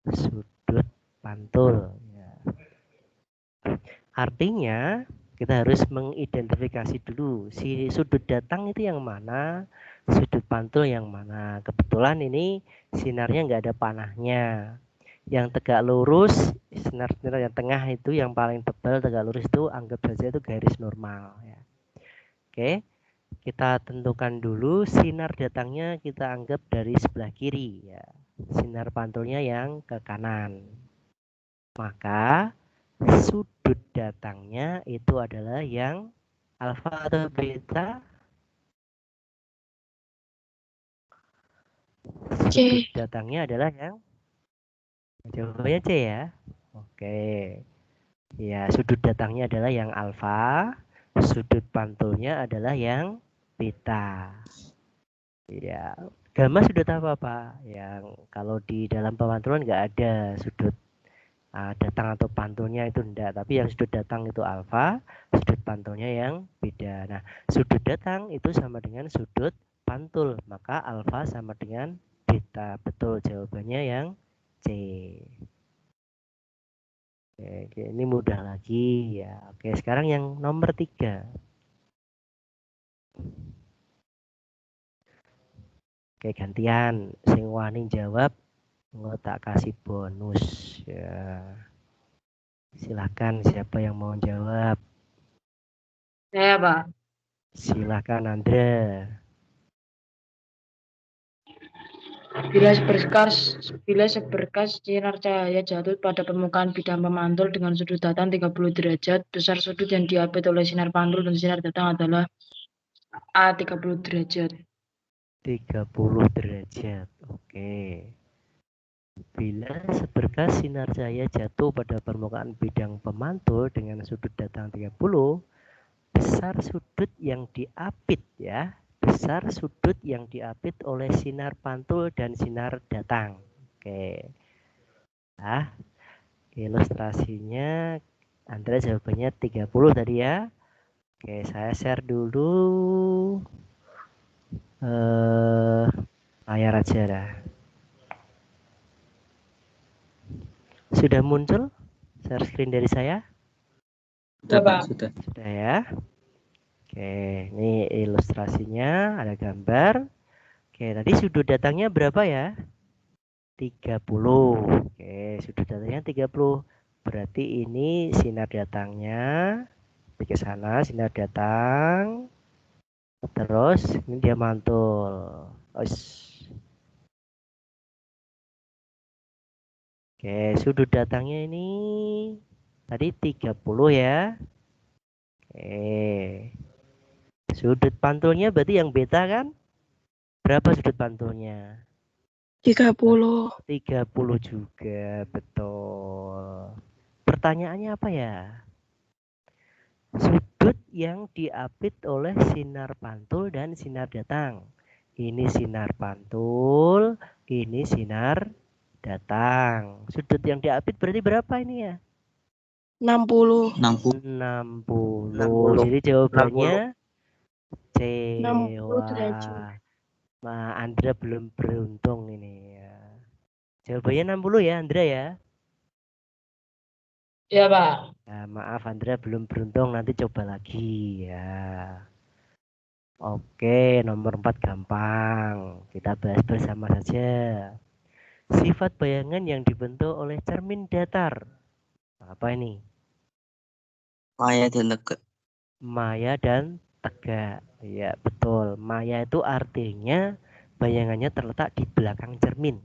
sudut pantul. Ya. Artinya kita harus mengidentifikasi dulu si sudut datang itu yang mana, sudut pantul yang mana. Kebetulan ini sinarnya nggak ada panahnya. Yang tegak lurus, sinar-sinar yang tengah itu yang paling tebal tegak lurus itu anggap saja itu garis normal. Ya. Oke, kita tentukan dulu sinar datangnya kita anggap dari sebelah kiri. Ya. Sinar pantulnya yang ke kanan. Maka sudut datangnya itu adalah yang alfa atau beta? Sudut C. datangnya adalah yang jawabannya C ya. Oke. Ya, sudut datangnya adalah yang alfa, sudut pantulnya adalah yang beta. Ya, gamma sudut apa Pak? Yang kalau di dalam pemantulan nggak ada sudut datang atau pantulnya itu enggak, tapi yang sudut datang itu alfa, sudut pantulnya yang beda. Nah, sudut datang itu sama dengan sudut pantul, maka alfa sama dengan beta. Betul, jawabannya yang C. Oke, ini mudah lagi ya. Oke, sekarang yang nomor 3. Oke, gantian. Sing wani jawab, nggak tak kasih bonus ya. Silakan siapa yang mau jawab? Saya, Pak. Silakan Andra. Bila seberkas sinar cahaya jatuh pada permukaan bidang pemantul dengan sudut datang 30 derajat, besar sudut yang diapit oleh sinar pantul dan sinar datang adalah A 30 derajat. 30 derajat. Oke. Bila seberkas sinar cahaya jatuh pada permukaan bidang pemantul dengan sudut datang 30, besar sudut yang diapit ya. Besar sudut yang diapit oleh sinar pantul dan sinar datang. Oke. Nah, ilustrasinya Andra jawabannya 30 tadi ya. Oke, saya share dulu layar aja dah. Sudah muncul share screen dari saya? Sudah, Ya, Pak, Pak. sudah. Sudah ya. Oke, ini ilustrasinya ada gambar. Oke, tadi sudut datangnya berapa ya? 30. Oke, sudut datangnya 30. Berarti ini sinar datangnya ke sana, sinar datang. Terus ini dia mantul. Oke, sudut datangnya ini tadi 30 ya. Oke. Sudut pantulnya berarti yang beta kan? Berapa sudut pantulnya? 30. 30 juga, betul. Pertanyaannya apa ya? Sudut yang diapit oleh sinar pantul dan sinar datang. Ini sinar pantul, ini sinar datang. Sudut yang diapit berarti berapa ini ya? 60. 60. Jadi jawabannya C. 60 derajat. Wah, Andra belum beruntung ini ya. Jawabannya 60 ya Andra ya. Ya, Pak. Nah, maaf Andra belum beruntung, nanti coba lagi ya. Oke, nomor 4 gampang. Kita bahas bersama saja. Sifat bayangan yang dibentuk oleh cermin datar. Apa ini? Maya dan tegak. Maya dan tegak. Ya, betul. Maya itu artinya bayangannya terletak di belakang cermin.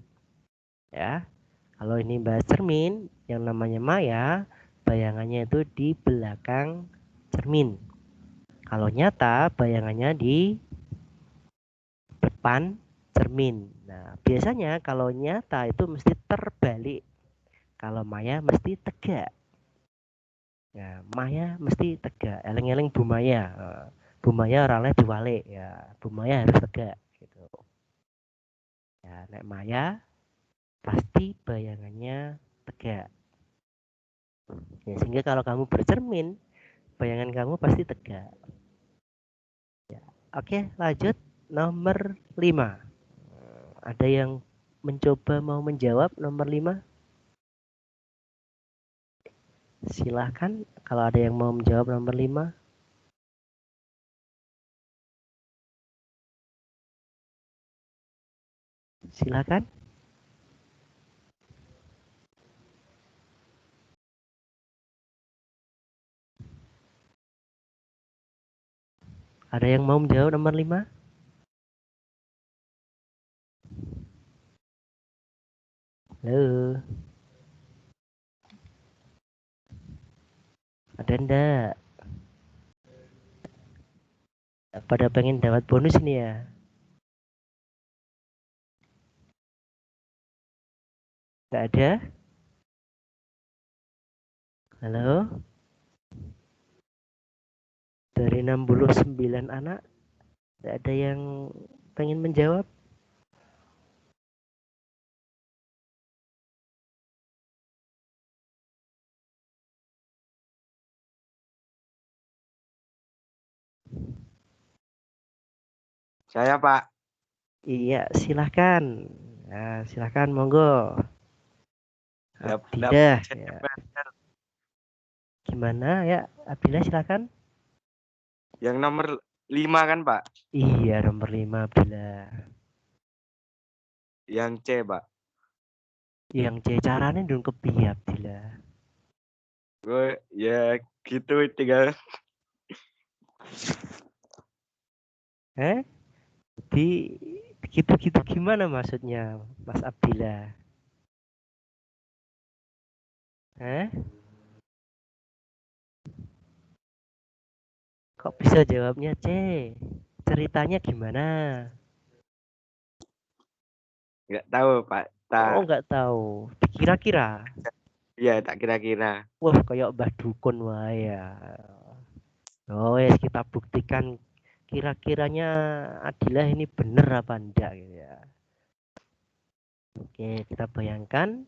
Ya. Kalau ini bahas cermin, yang namanya maya, bayangannya itu di belakang cermin. Kalau nyata, bayangannya di depan cermin. Nah, biasanya kalau nyata itu mesti terbalik. Kalau maya mesti tegak. Ya, maya mesti tegak. Eleng-eleng Bu Maya. Bu Maya orangnya diwalik ya. Bu Maya harus tegak gitu. Ya, nek maya pasti bayangannya tegak. Ya, sehingga kalau kamu bercermin, bayangan kamu pasti tegak. Ya. Oke, lanjut nomor 5. Ada yang mencoba mau menjawab nomor 5? Silahkan kalau ada yang mau menjawab nomor 5. Silakan. Ada yang mau menjawab nomor 5? Halo. Ada enggak? Pada pengen dapat bonus ini ya? Enggak ada? Halo? Dari 69 anak, enggak ada yang pengen menjawab? Saya, Pak. Iya, silahkan. Nah, silahkan, monggo. Abdilah, Dapat ya. centimeter. Gimana ya, Abdilah silahkan. Yang nomor 5 kan, Pak? Iya, nomor 5 Abdilah. Yang C, Pak. Yang C caranya dong kepiye Abdilah. Gue ya gitu tinggal. Gitu-gitu gimana maksudnya, Mas Abdilah? Kok bisa jawabnya C? Ceritanya gimana? Nggak tahu, Pak. Oh, nggak tahu. Kira-kira. Iya, tak kira-kira. Wah, kayak Mbah Dukun wae ya. Oh, yes, kita buktikan kira-kiranya Adilah ini bener apa enggak gitu ya. Oke, kita bayangkan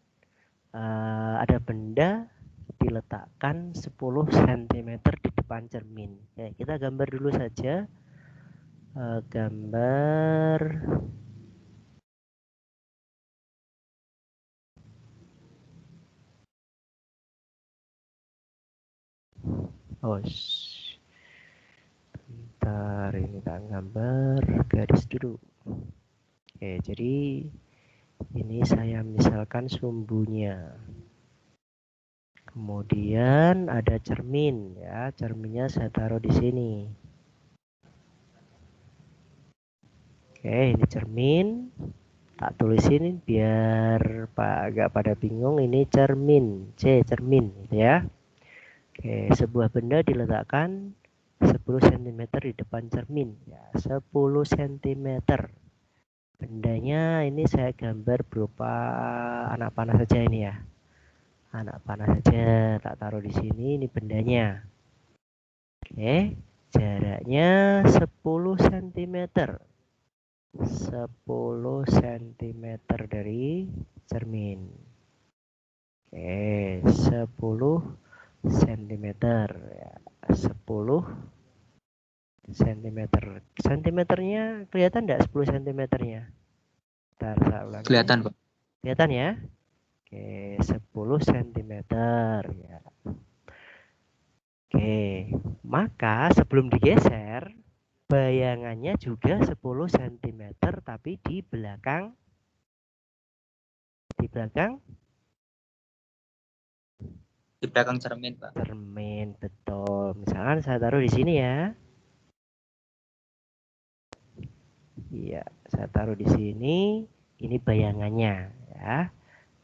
ada benda diletakkan 10 cm di depan cermin. Ya, kita gambar dulu saja. Gambar bentar, ini tak gambar garis dulu. Oke, jadi ini saya misalkan sumbunya. Kemudian ada cermin ya, cerminnya saya taruh di sini. Oke, ini cermin. Tak tulisin biar Pak agak pada bingung, ini cermin, C cermin gitu ya. Oke, sebuah benda diletakkan 10 cm di depan cermin ya, 10 cm. Bendanya ini saya gambar berupa anak panah saja ini ya. Anak panah saja tak taruh di sini, ini bendanya. Oke, jaraknya 10 cm. 10 cm dari cermin. Oke, 10 cm ya. 10 cm. Sentimeternya kelihatan enggak 10 cm-nya? Bentar, saya ulangi. Kelihatan, Pak. Kelihatan ya? Oke, 10 cm ya. Oke, maka sebelum digeser, bayangannya juga 10 cm tapi di belakang Di belakang cermin, Pak. cermin, betul. Misalkan saya taruh di sini ya. Iya, saya taruh di sini. Ini bayangannya ya.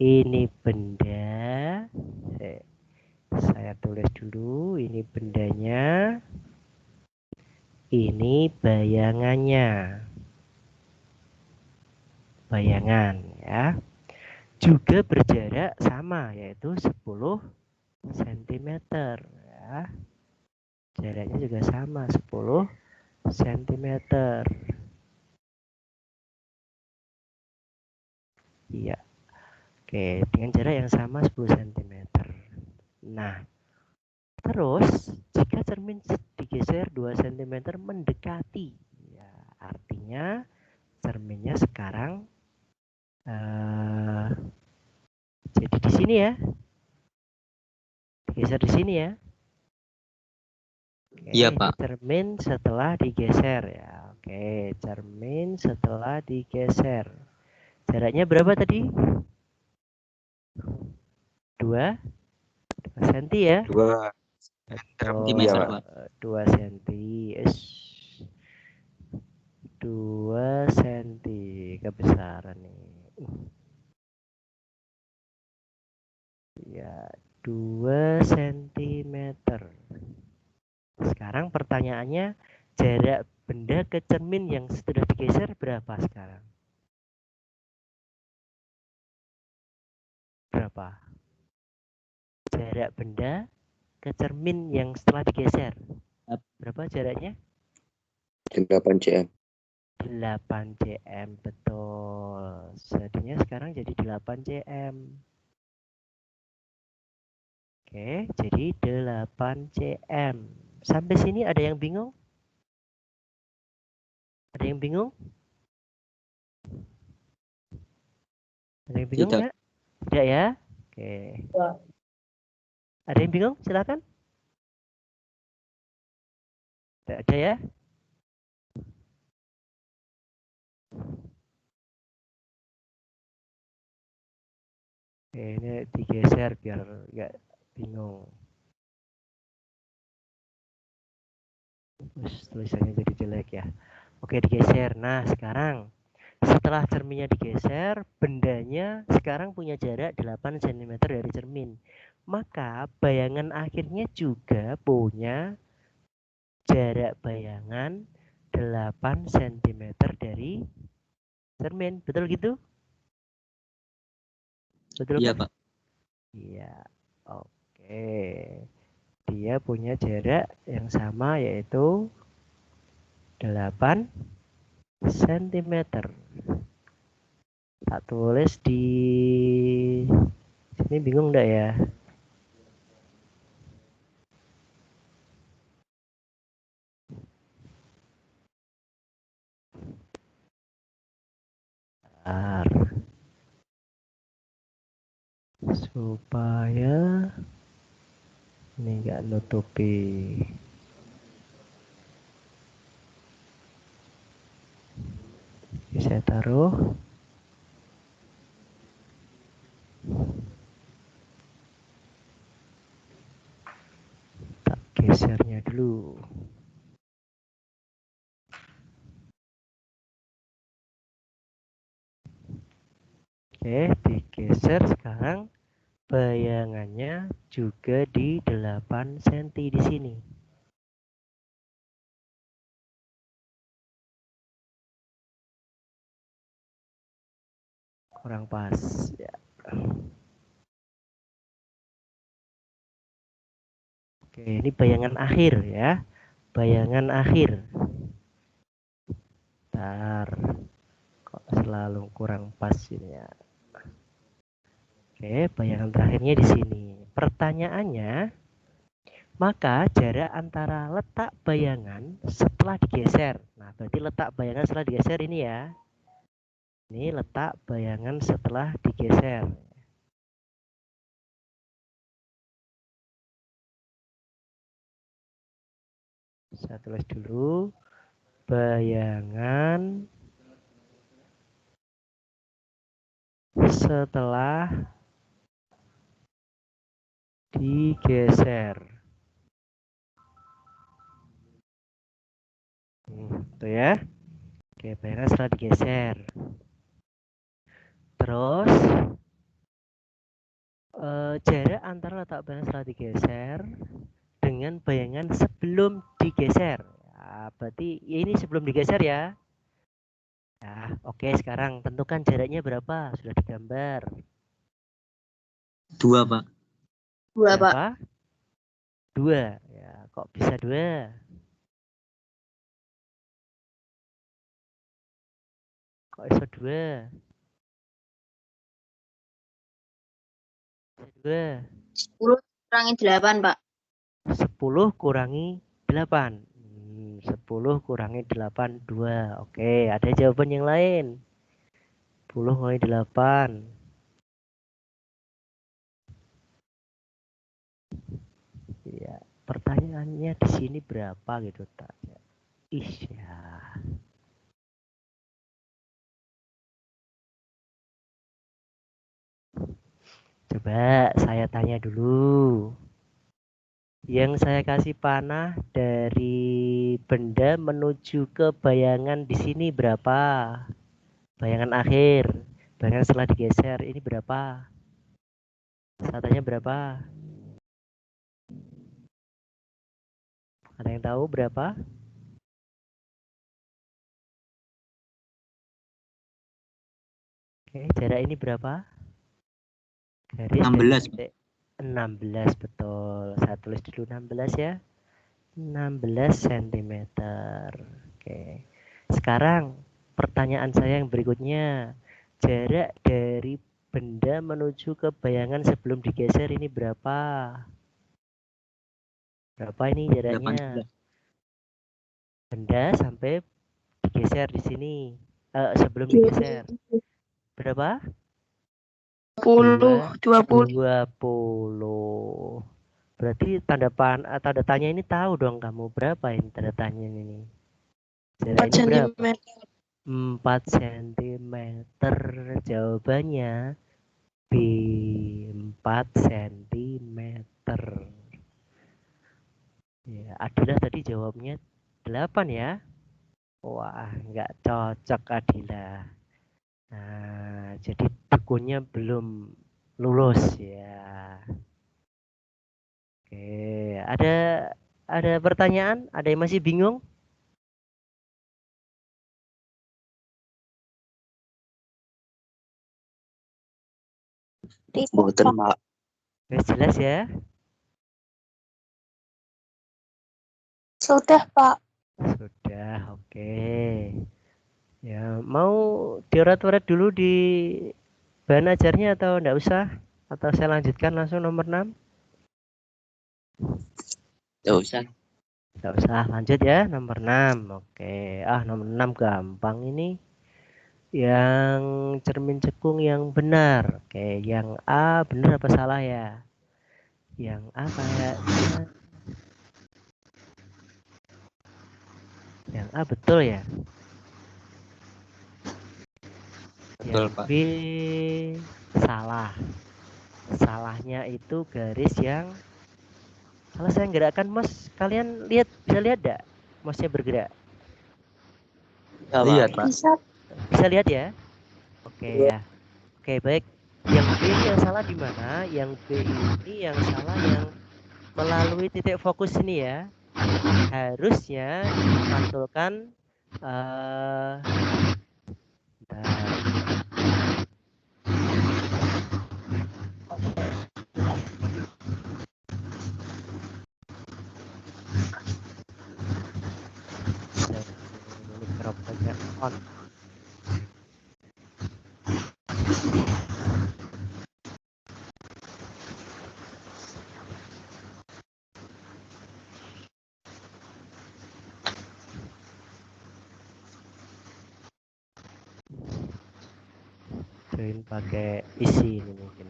Ini benda. Saya tulis dulu, ini bendanya. Ini bayangannya. Bayangan ya. Juga berjarak sama, yaitu 10 cm ya. Jaraknya juga sama, 10 cm. Iya. Oke, dengan jarak yang sama 10 cm. Nah, terus jika cermin digeser 2 cm mendekati, ya, artinya cerminnya sekarang jadi di sini ya. Digeser di sini ya. Oke, Iya, ini Pak. cermin setelah digeser ya. Oke, cermin setelah digeser. Jaraknya berapa tadi? 2 cm ya? 2 Sentimeter, Iya, Pak. 2 cm. 2 cm kebesaran nih. Ya, 2 cm. Sekarang pertanyaannya, jarak benda ke cermin yang sudah digeser berapa sekarang? Berapa? Jarak benda ke cermin yang setelah digeser. Berapa jaraknya? 8 cm. 8 cm, betul. Jadinya sekarang jadi 8 cm. Oke, jadi 8 cm. Sampai sini ada yang bingung? Ada yang bingung? Ada yang bingung Tidak. nggak? Tidak ya? Oke. Tidak. Ada yang bingung? Silakan. Tidak ada ya? Oke, ini digeser biar nggak bingung. Terus tulisannya jadi jelek ya. Oke, digeser. Nah, sekarang setelah cerminnya digeser, bendanya sekarang punya jarak 8 cm dari cermin. Maka bayangan akhirnya juga punya jarak bayangan 8 cm dari cermin. Betul gitu? Betul Iya, kan? Pak. Iya. Oke. Dia punya jarak yang sama yaitu 8 cm. Tak tulis di sini, bingung enggak ya? Supaya ini enggak nutupi. Saya taruh. Tak gesernya dulu. Oke, digeser sekarang. Bayangannya juga di 8 cm di sini. Kurang pas ya. Oke, ini bayangan akhir ya. Bayangan akhir. Bentar. Kok selalu kurang pas ini ya. Oke, bayangan terakhirnya di sini. Pertanyaannya, maka jarak antara letak bayangan setelah digeser. Nah, berarti letak bayangan setelah digeser ini ya. Ini letak bayangan setelah digeser. Saya tulis dulu. Bayangan setelah digeser. Itu ya. Oke, bayangan setelah digeser. Terus jarak antara letak bayangan setelah digeser dengan bayangan sebelum digeser. Nah, berarti ya ini sebelum digeser ya. Nah, oke, sekarang tentukan jaraknya berapa? Sudah digambar. 2, Pak. 2, Pak. Berapa? 2. Ya, kok bisa 2? Kok bisa 2? 10 kurangi 8, Pak. 10 kurangi 8. 10 kurangi 8, 2. Oke, ada jawaban yang lain. 10 kurangi 8. pertanyaannya di sini berapa gitu tak? Ya. Coba saya tanya dulu. Yang saya kasih panah dari benda menuju ke bayangan di sini berapa? Bayangan akhir. Bayangan setelah digeser ini berapa? Saya tanya berapa? Ada yang tahu berapa? Oke, jarak ini berapa? Garis 16. 16 betul. Saya tulis dulu 16 ya. 16 cm. Oke. Sekarang pertanyaan saya yang berikutnya. Jarak dari benda menuju ke bayangan sebelum digeser ini berapa? Berapa ini jaraknya? 18. Benda sampai digeser di sini. Sebelum digeser. Berapa? 20. 20. Berarti tanda tanya ini tahu dong kamu berapa ini tanda tanya ini. Jarak ini berapa? 4 cm. Jawabannya B 4 cm. Ya, Adila tadi jawabnya 8 ya. Wah, nggak cocok Adila. Nah, jadi tekunnya belum lulus ya. Oke, ada pertanyaan? Ada yang masih bingung? Boten, Pak. Jelas ya? Sudah, Pak. Sudah, oke. Ya, mau dioret-oret dulu di bahan ajarnya atau enggak usah? Atau saya lanjutkan langsung nomor 6? Nggak usah. Enggak usah, lanjut ya nomor 6. Oke, nomor 6 gampang ini. Yang cermin cekung yang benar. Oke, yang A benar apa salah ya? Yang A kayaknya yang A betul ya? Betul, Yang Pak. B salah. Salahnya itu garis yang kalau saya gerakkan mouse, kalian bisa lihat enggak? Mouse-nya bergerak. Lihat, Pak. Bisa lihat ya? Oke ya. Oke, baik. Yang B ini yang salah di mana? Yang B ini yang salah yang melalui titik fokus ini ya. Harusnya dipantulkan mikrofonnya on. Join pakai isi ini mungkin.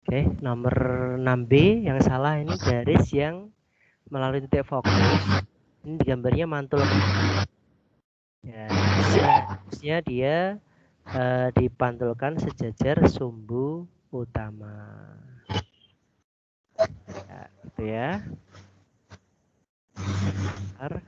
Oke, nomor 6B yang salah ini garis yang melalui titik fokus. Ini gambarnya mantul. Ya, harusnya dia dipantulkan sejajar sumbu utama. Ya, gitu ya. Bentar.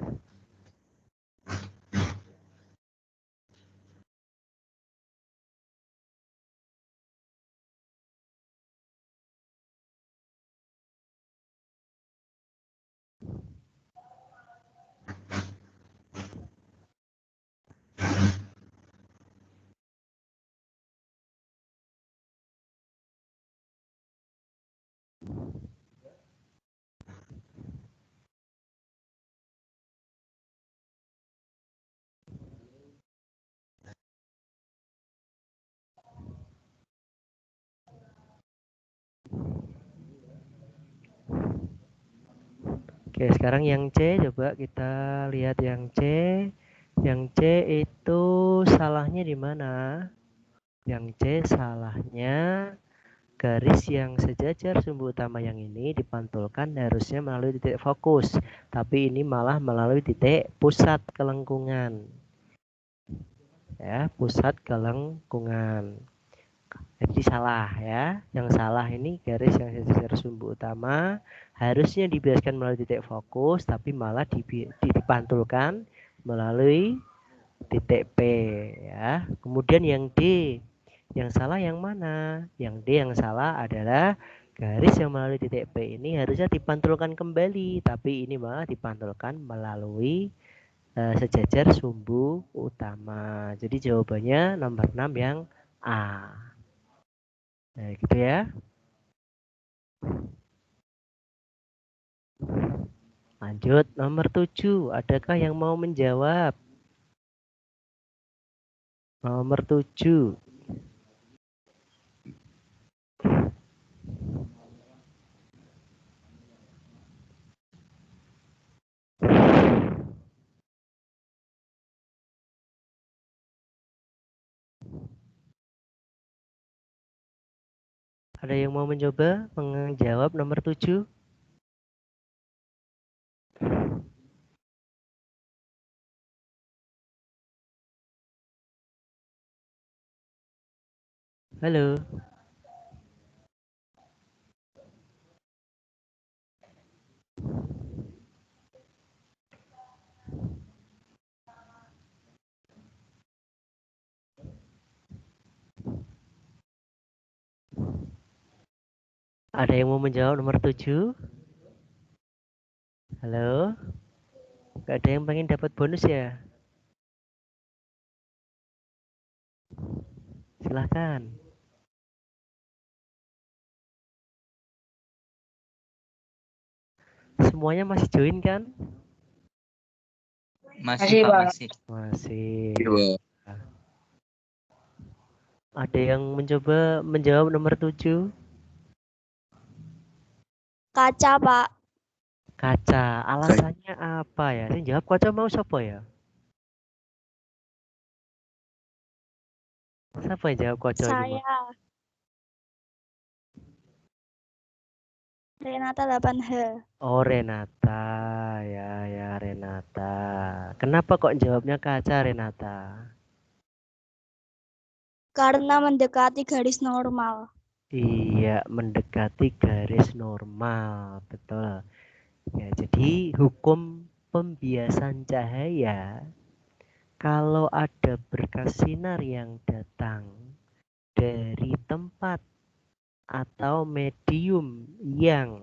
Oke, sekarang yang C, coba kita lihat yang C. Yang C itu salahnya di mana? Yang C salahnya garis yang sejajar sumbu utama yang ini dipantulkan harusnya melalui titik fokus, tapi ini malah melalui titik pusat kelengkungan. Ya, pusat kelengkungan. Jadi salah ya. Yang salah ini garis yang sejajar sumbu utama harusnya dibiaskan melalui titik fokus, tapi malah dipantulkan melalui titik P ya. Kemudian yang D, yang salah yang mana? Yang D yang salah adalah garis yang melalui titik P ini harusnya dipantulkan kembali, tapi ini malah dipantulkan melalui sejajar sumbu utama. Jadi jawabannya nomor 6 yang A. Nah, gitu ya. Lanjut nomor 7. Adakah yang mau menjawab? Nomor 7. Ada yang mau mencoba menjawab nomor 7? Halo. Ada yang mau menjawab nomor 7? Halo? Gak ada yang pengen dapat bonus ya? Silahkan. Semuanya masih join kan? Masih, Masih Pak, Pak. masih. Masih. Iya. Ada yang mencoba menjawab nomor 7? Kaca, Pak. Kaca. Alasannya apa ya? Saya jawab kaca mau siapa ya? Siapa yang jawab kaca ini? Saya. Renata 8H. Oh, Renata. Ya, Renata. Kenapa kok jawabnya kaca, Renata? Karena mendekati garis normal. Iya, mendekati garis normal. Betul. Ya, jadi hukum pembiasan cahaya, kalau ada berkas sinar yang datang dari tempat atau medium yang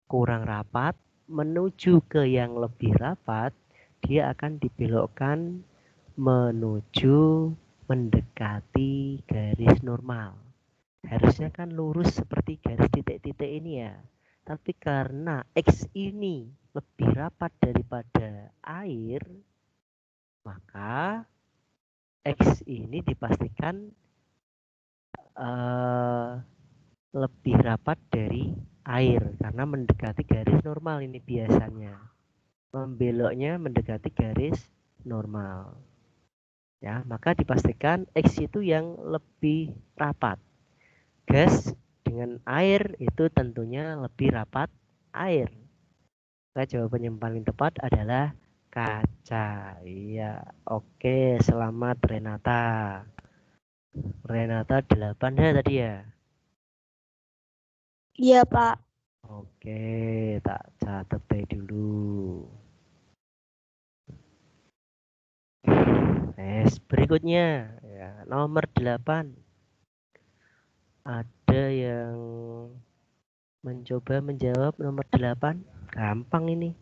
kurang rapat menuju ke yang lebih rapat, dia akan dibelokkan menuju mendekati garis normal. Harusnya kan lurus seperti garis titik-titik ini ya. Tapi karena X ini lebih rapat daripada air, maka X ini dipastikan lebih rapat dari air karena mendekati garis normal ini biasanya. Membeloknya mendekati garis normal. Ya, maka dipastikan X itu yang lebih rapat. Gas dengan air itu tentunya lebih rapat air. Maka jawaban yang paling tepat adalah kaca. Iya, oke, selamat Renata. Renata 8 ya tadi ya? Iya, Pak. Oke, tak catat dulu. Berikutnya ya, nomor 8. Ada yang mencoba menjawab nomor 8? Gampang ini.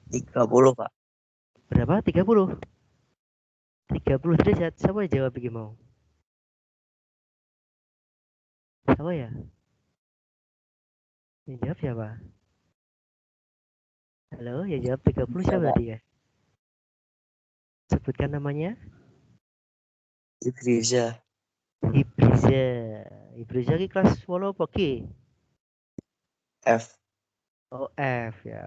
30 Pak. Berapa? 30? 30 derajat. Siapa yang jawab begini mau? Siapa ya? Yang jawab siapa? Halo, yang jawab 30 siapa tadi ya? Sebutkan namanya. Ibriza. Hibriza. Ibriza ki kelas 8 apa Ki? F. Oh F ya.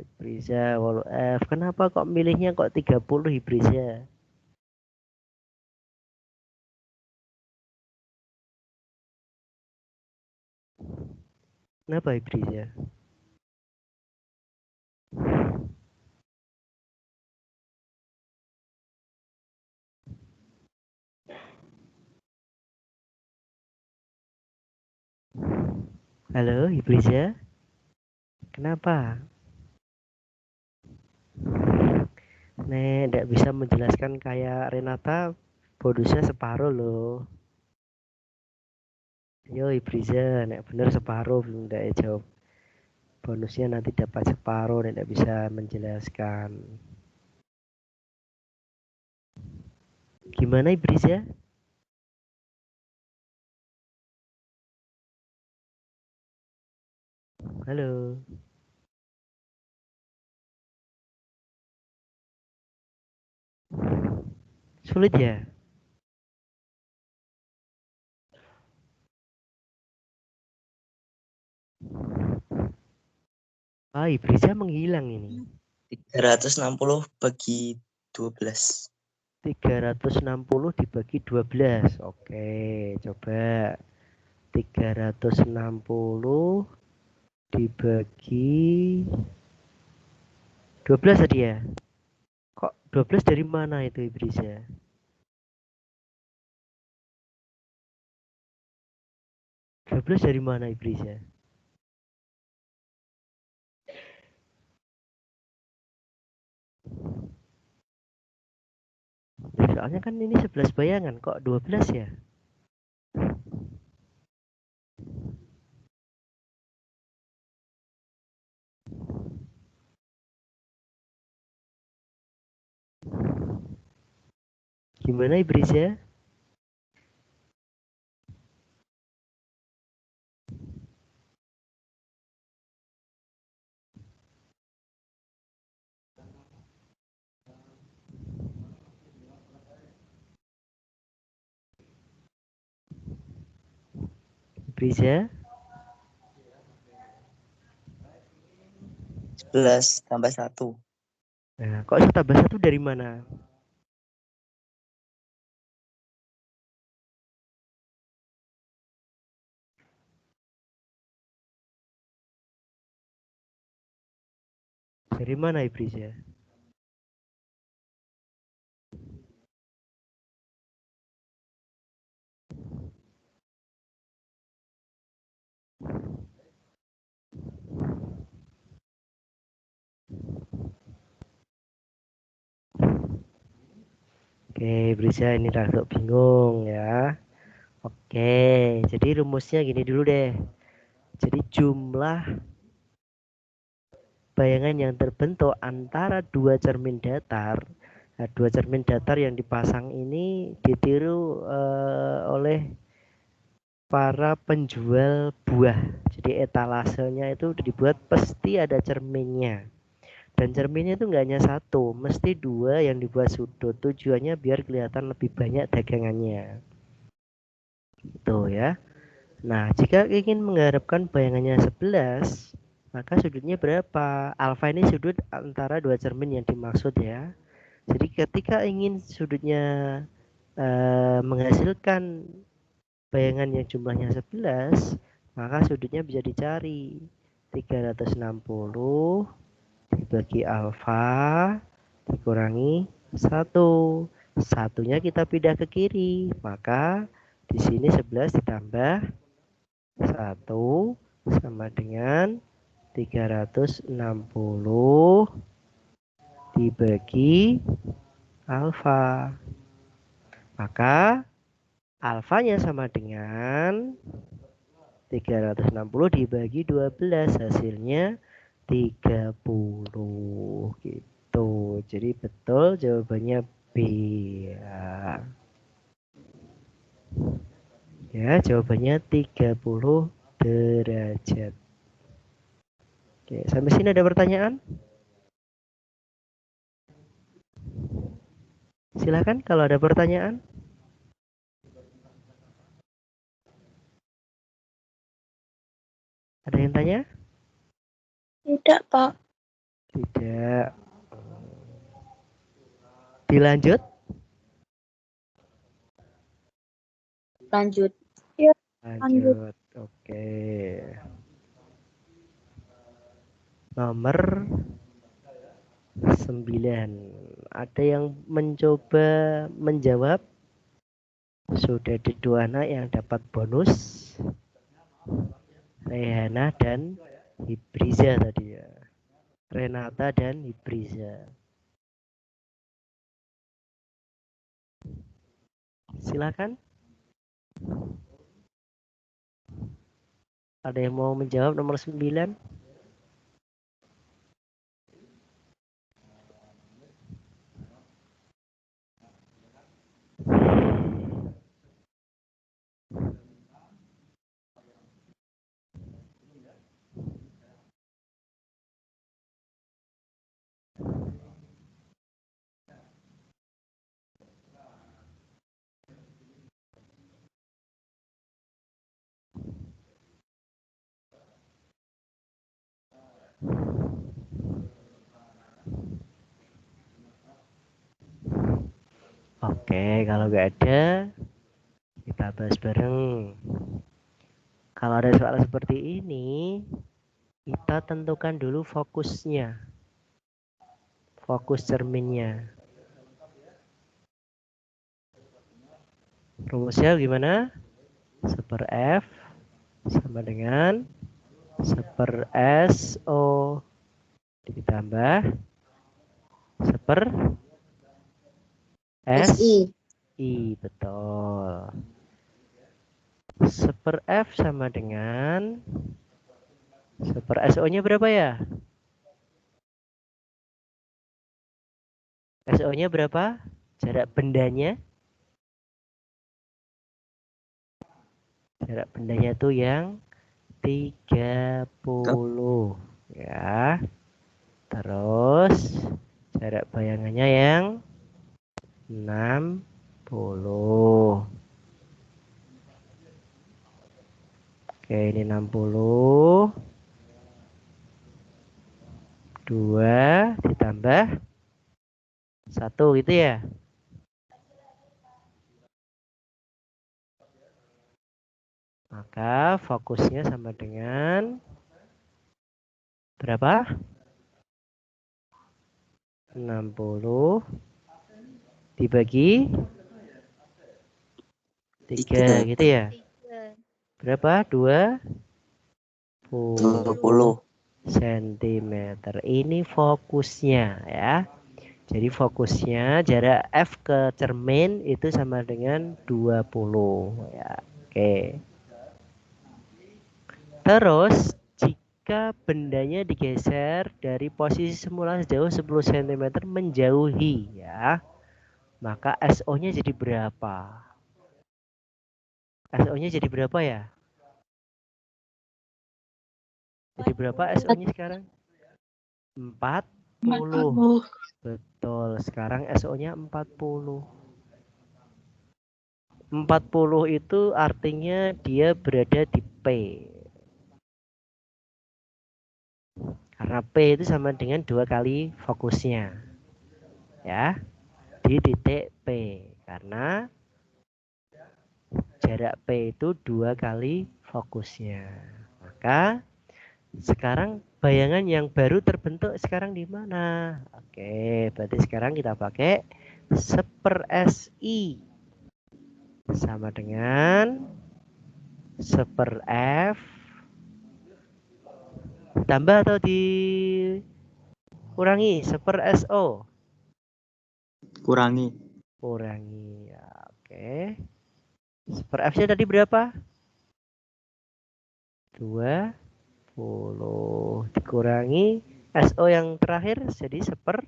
Ibriza 8 F. Kenapa kok milihnya kok 30 Ibriza? Kenapa Ibriza? Halo Ibriza? Kenapa? Nek tidak bisa menjelaskan kayak Renata, bonusnya separuh loh. Yo Ibriza, nek bener separuh belum tidak jawab. Bonusnya nanti dapat separuh, nek tidak bisa menjelaskan. Gimana Ibriza? Halo. Sulit ya? Ah, Ibriza menghilang ini. 360 bagi 12. 360 dibagi 12. Oke, coba. 360 dibagi 12 tadi ya? Kok 12 dari mana itu Ibriza? 12 dari mana Ibriza? Soalnya kan ini 11 bayangan, kok 12 ya? Gimana Ibriza? Ibriza? 11 tambah 1. Nah, kok bisa tambah 1 dari mana? Dari mana Ibriza? Oke, Ibriza ini rada bingung ya. Oke, jadi rumusnya gini dulu deh. Jadi jumlah bayangan yang terbentuk antara dua cermin datar. Nah, dua cermin datar yang dipasang ini ditiru oleh para penjual buah. Jadi etalasenya itu dibuat pasti ada cerminnya. Dan cerminnya itu nggak hanya satu, mesti dua yang dibuat sudut. Tujuannya biar kelihatan lebih banyak dagangannya. Itu ya. Nah, jika ingin mengharapkan bayangannya 11, maka sudutnya berapa? Alfa ini sudut antara dua cermin yang dimaksud ya. Jadi ketika ingin sudutnya menghasilkan bayangan yang jumlahnya 11, maka sudutnya bisa dicari. 360 dibagi alfa dikurangi 1. Satunya kita pindah ke kiri, maka di sini 11 ditambah 1 sama dengan 360 dibagi alfa. Maka alfanya sama dengan 360 dibagi 12, hasilnya 30 gitu. Jadi betul jawabannya B ya. Ya, jawabannya 30 derajat. Oke, sampai sini ada pertanyaan? Silakan kalau ada pertanyaan. Ada yang tanya? Tidak, Pak. Tidak. Dilanjut? Lanjut. Lanjut. Oke. Nomor 9. Ada yang mencoba menjawab? Sudah ada 2 anak yang dapat bonus. Rehana dan Hibriza tadi ya. Renata dan Hibriza. Silakan. Ada yang mau menjawab nomor 9? Oke, kalau nggak ada, kita bahas bareng. Kalau ada soal seperti ini, kita tentukan dulu fokusnya. Fokus cerminnya. Rumusnya gimana? 1/F sama dengan 1/SO ditambah 1/SI. Betul. 1/F sama dengan 1/SO-nya berapa ya? SO-nya berapa? Jarak bendanya? Jarak bendanya tuh yang 30 ya. Terus jarak bayangannya yang 60. Oke, ini 60. 2 ditambah 1 gitu ya. Maka fokusnya sama dengan berapa? 60 dibagi 3 gitu ya. Berapa? 20 cm. Ini fokusnya ya. Jadi fokusnya jarak F ke cermin itu sama dengan 20 ya. Oke. Terus jika bendanya digeser dari posisi semula sejauh 10 cm menjauhi ya, maka SO-nya jadi berapa? SO-nya jadi berapa ya? Jadi berapa SO-nya sekarang? 40. Betul, sekarang SO-nya 40. 40 itu artinya dia berada di P. Karena P itu sama dengan 2 kali fokusnya. Ya, di titik P. Karena jarak P itu 2 kali fokusnya. Maka sekarang bayangan yang baru terbentuk sekarang di mana? Oke, berarti sekarang kita pakai 1/SI sama dengan 1/F tambah atau dikurangi 1/SO? Kurangi. Ya, oke. 1/F-nya tadi berapa? 20 dikurangi SO yang terakhir jadi 1/40.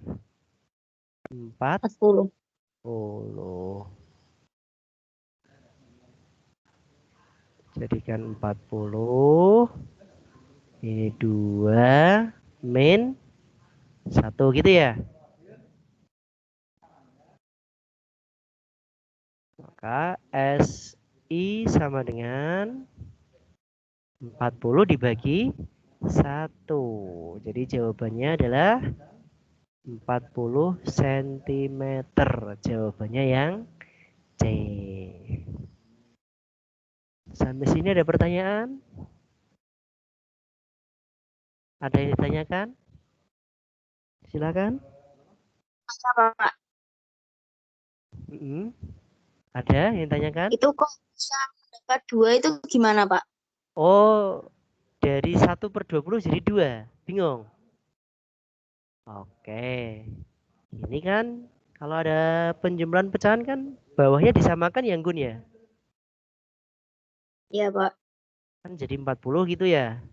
Jadikan 40. Ini 2 min 1 gitu ya. Maka SI sama dengan 40 dibagi 1. Jadi jawabannya adalah 40 cm. Jawabannya yang C. Sampai sini ada pertanyaan? Ada yang ditanyakan? Silakan. Apa, Pak? Ada yang ditanyakan? Itu kok bisa mendapat 2 itu gimana, Pak? Oh, dari 1/20 jadi 2. Bingung? Oke. Ini kan kalau ada penjumlahan pecahan kan bawahnya disamakan ya, Gun ya? Iya, Pak. Kan jadi 40 gitu ya.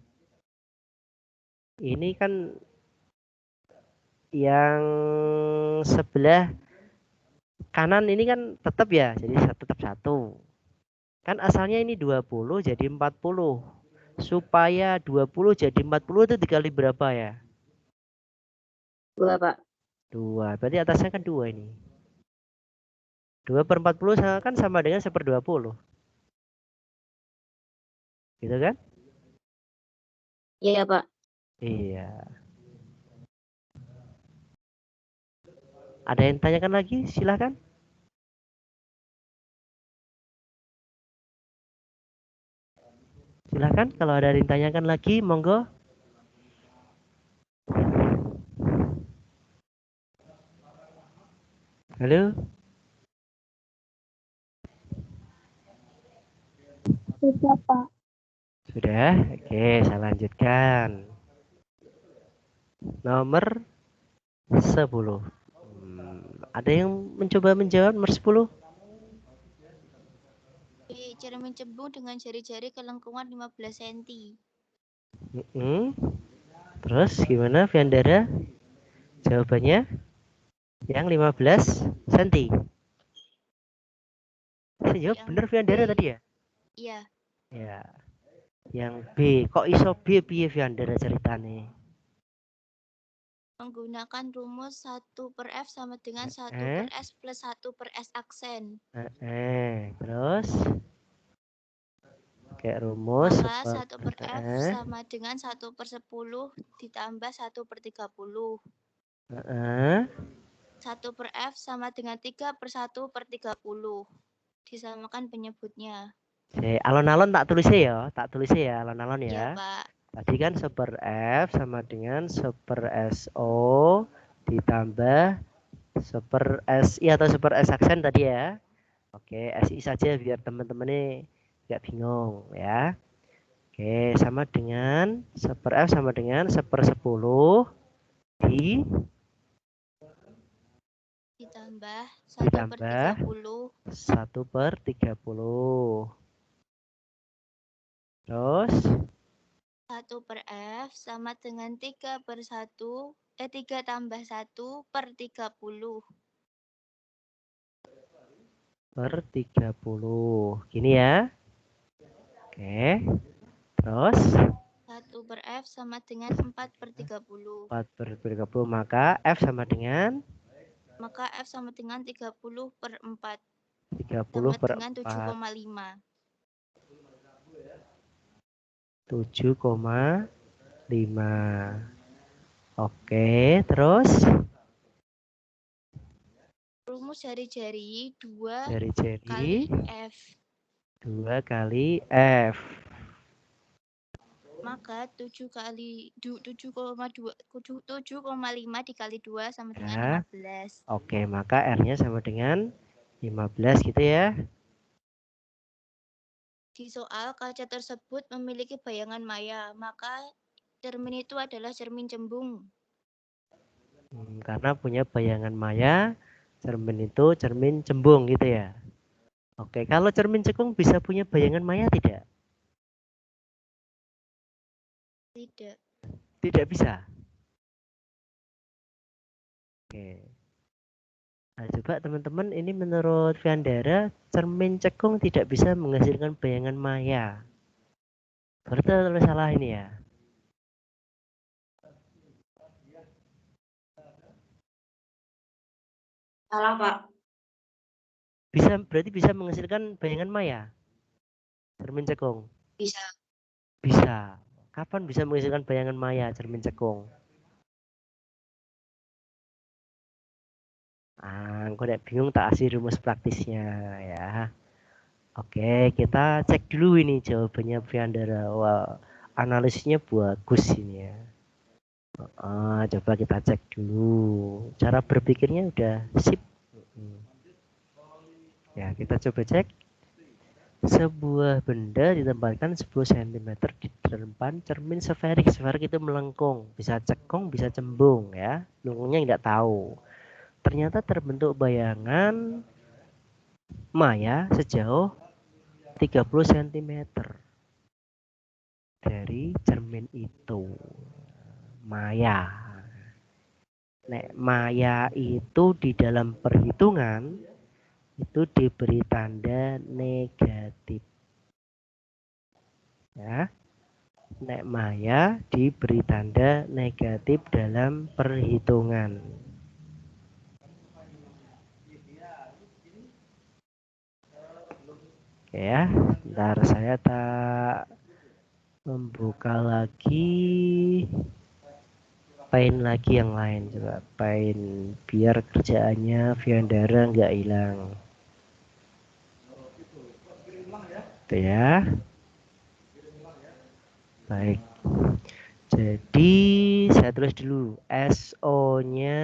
Ini kan yang sebelah kanan ini kan tetap ya, jadi tetap 1. Kan asalnya ini 20 jadi 40. Supaya 20 jadi 40 itu dikali berapa ya? 2, Pak. 2. Berarti atasnya kan 2 ini. 2/40 kan sama dengan 1/20. Gitu kan? Iya, Pak. Iya. Ada yang tanyakan lagi? Silahkan. Silahkan kalau ada yang tanyakan lagi, monggo. Halo? Sudah, Pak. Sudah? Oke, saya lanjutkan. Nomor 10. Ada yang mencoba menjawab nomor 10? Cermin cembung dengan jari-jari kelengkungan 15 cm. Terus gimana, Viandara? Jawabannya yang 15 cm. Saya jawab benar Viandara tadi ya? Iya. Ya. Yang B. Kok iso B piye Viandara ceritane? Menggunakan rumus 1/F sama dengan 1/S plus 1/S aksen. Terus kayak rumus Maka 1/F sama dengan 1/10 ditambah 1/30. 1/F sama dengan 3/1/30. Disamakan penyebutnya. Alon-alon tak tulisnya ya, alon-alon ya. Iya, Pak. Tadi kan 1/F sama dengan 1/SO ditambah 1/SI atau 1/S aksen tadi ya. Oke, SI saja biar teman-teman ini nggak bingung ya. Oke, sama dengan 1/F sama dengan 1/10 ditambah 1/30. 1/30. Terus 1/F sama dengan 3 tambah 1/30. 1/30. Gini ya. Oke. Terus 1/F sama dengan 4/30. 4/30, maka F sama dengan? Maka F sama dengan 30/4. 30/4. Dengan 7,5. 7,5. Oke, terus? Rumus jari-jari 2 Jari-jari kali F. 2 kali F. Maka 7,5 dikali 2 sama dengan 15. Oke, maka R-nya sama dengan 15 gitu ya. Di soal kaca tersebut memiliki bayangan maya, maka cermin itu adalah cermin cembung. Karena punya bayangan maya, cermin itu cermin cembung gitu ya. Oke, kalau cermin cekung bisa punya bayangan maya tidak? Tidak. Tidak bisa. Oke. Nah, coba teman-teman, ini menurut Viandara, cermin cekung tidak bisa menghasilkan bayangan maya. Betul atau salah ini ya? Salah, Pak. Berarti bisa menghasilkan bayangan maya? Cermin cekung? Bisa. Bisa. Kapan bisa menghasilkan bayangan maya cermin cekung? Kok bingung tak kasih rumus praktisnya ya. Oke, kita cek dulu ini jawabannya Priandara. Wah, analisisnya bagus ini ya. Coba kita cek dulu. Cara berpikirnya udah sip. Ya, kita coba cek. Sebuah benda ditempatkan 10 cm di depan cermin sferik. Sferik itu melengkung, bisa cekung, bisa cembung ya. Lungungnya tidak tahu. Ternyata terbentuk bayangan maya sejauh 30 cm dari cermin itu. Maya. Nek maya itu di dalam perhitungan itu diberi tanda negatif. Ya. Nek maya diberi tanda negatif dalam perhitungan. Oke ya, bentar saya tak membuka lagi paint lagi yang lain, coba paint biar kerjaannya Viandara nggak hilang. Itu ya. Baik. Jadi saya tulis dulu SO-nya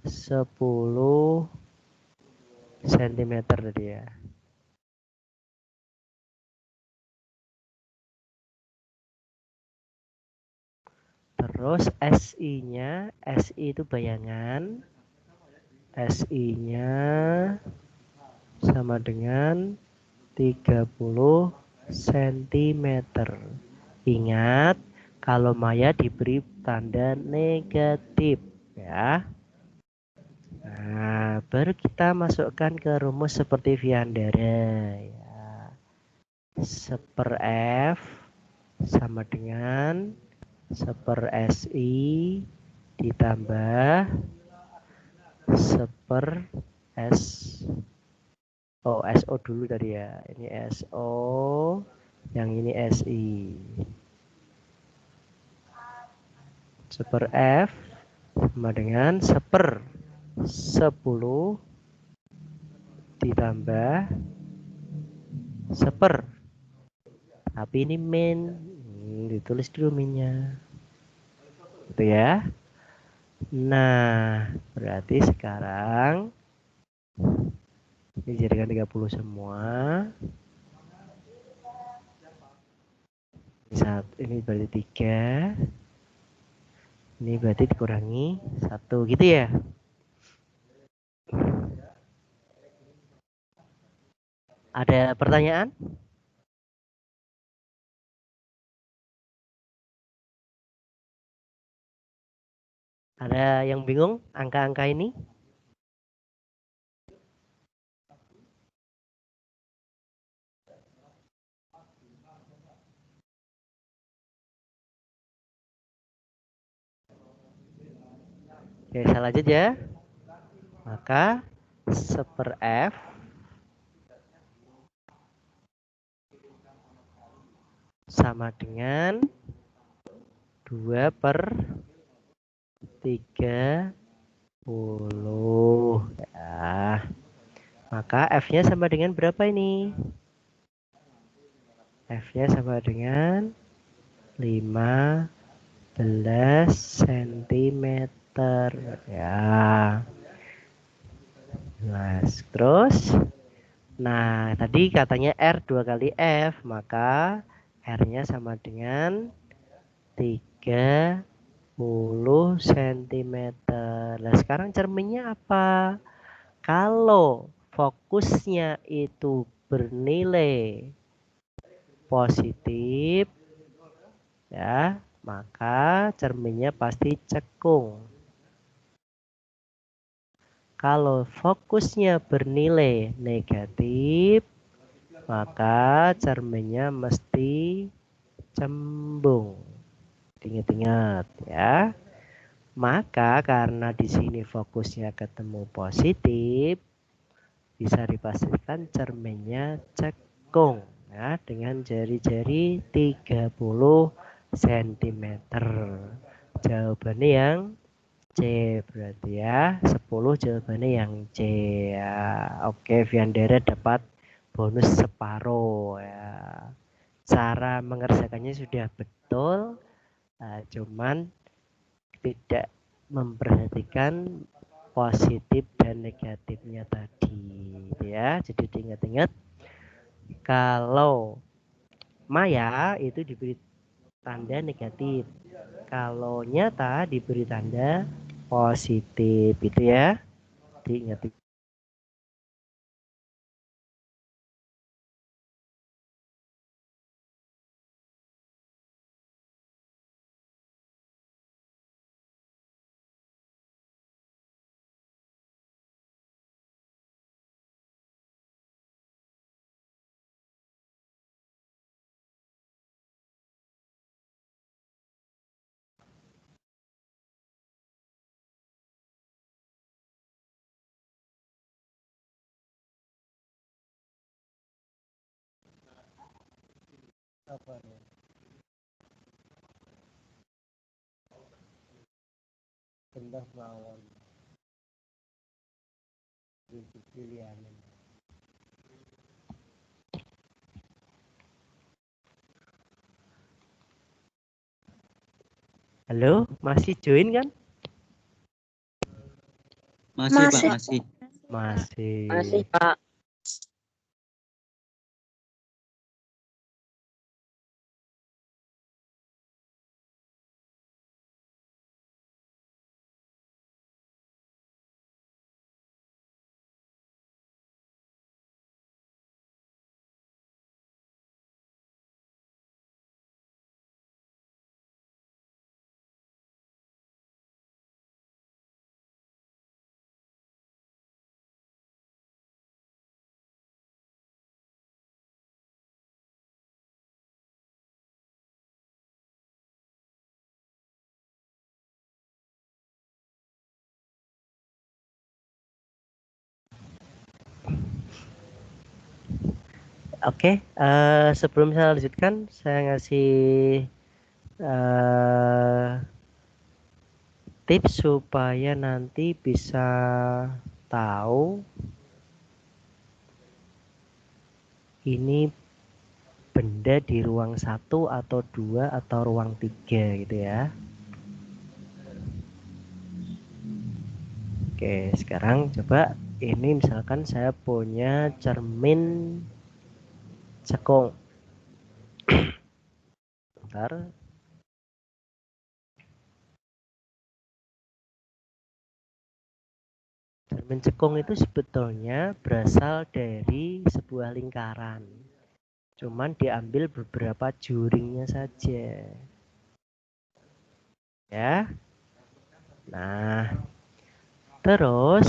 10 cm tadi ya. Terus SI-nya, SI itu bayangan. SI-nya sama dengan 30 cm. Ingat, kalau maya diberi tanda negatif ya. Nah, baru kita masukkan ke rumus seperti Viandara ya. 1/F sama dengan 1/SI ditambah 1/S. SO dulu tadi ya. Ini SO, yang ini SI. 1/F sama dengan 1/10 ditambah 1/. Tapi ini min, ditulis dulu minnya. Gitu ya. Nah, berarti sekarang ini jadikan 30 semua. Ini berarti 3. Ini berarti dikurangi 1 gitu ya. Ada pertanyaan? Ada yang bingung angka-angka ini? Oke, salah aja. Maka 1/F sama dengan 2/30 ya. Maka F-nya sama dengan berapa ini? F-nya sama dengan 15 cm ya. Terus nah tadi katanya R 2 kali F, maka R-nya sama dengan 30 cm. Nah sekarang cerminnya apa? Kalau fokusnya itu bernilai positif ya, maka cerminnya pasti cekung. Kalau fokusnya bernilai negatif, maka cerminnya mesti cembung. Ingat-ingat ya. Maka karena di sini fokusnya ketemu positif, bisa dipastikan cerminnya cekung ya, dengan jari-jari 30 cm. Jawabannya yang C berarti ya, 10 jawabannya yang C ya. Oke, Viandera dapat bonus separuh ya. Cara mengerjakannya sudah betul, cuman tidak memperhatikan positif dan negatifnya tadi ya. Jadi diingat-ingat kalau maya itu diberi tanda negatif, kalau nyata diberi tanda positif itu ya, diingat. Bentar mawon. Halo, masih join kan? Masih, Pak, Masih. masih. Masih. Pak. Oke, sebelum saya lanjutkan, saya ngasih tips supaya nanti bisa tahu ini benda di ruang 1 atau 2 atau ruang 3 gitu ya. Oke, sekarang coba ini misalkan saya punya cermin cekung. Bentar. Cermin cekung itu sebetulnya berasal dari sebuah lingkaran. Cuman diambil beberapa juringnya saja. Ya. Nah, terus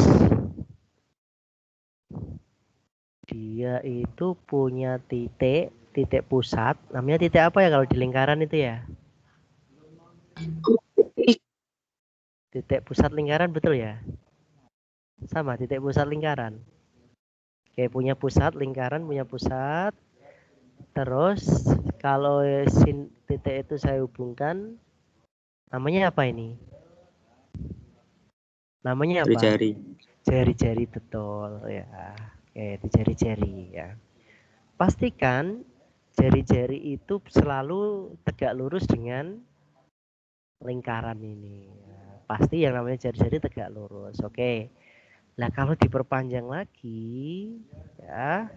dia itu punya titik pusat. Namanya titik apa ya kalau di lingkaran itu ya? Titik pusat lingkaran, betul ya? Sama, titik pusat lingkaran. Oke, punya pusat, lingkaran punya pusat. Terus kalau titik itu saya hubungkan, namanya apa ini? Namanya apa? Jari-jari. Jari-jari, betul ya. Oke, di jari-jari ya. Pastikan jari-jari itu selalu tegak lurus dengan lingkaran ini. Pasti yang namanya jari-jari tegak lurus. Oke. Nah, kalau diperpanjang lagi ya,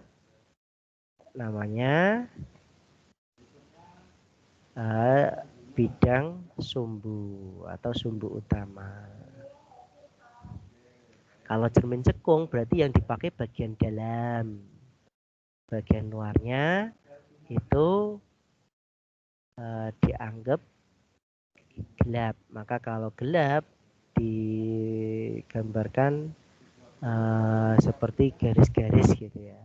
namanya bidang sumbu atau sumbu utama. Kalau cermin cekung berarti yang dipakai bagian dalam. Bagian luarnya itu dianggap gelap. Maka kalau gelap digambarkan seperti garis-garis gitu ya.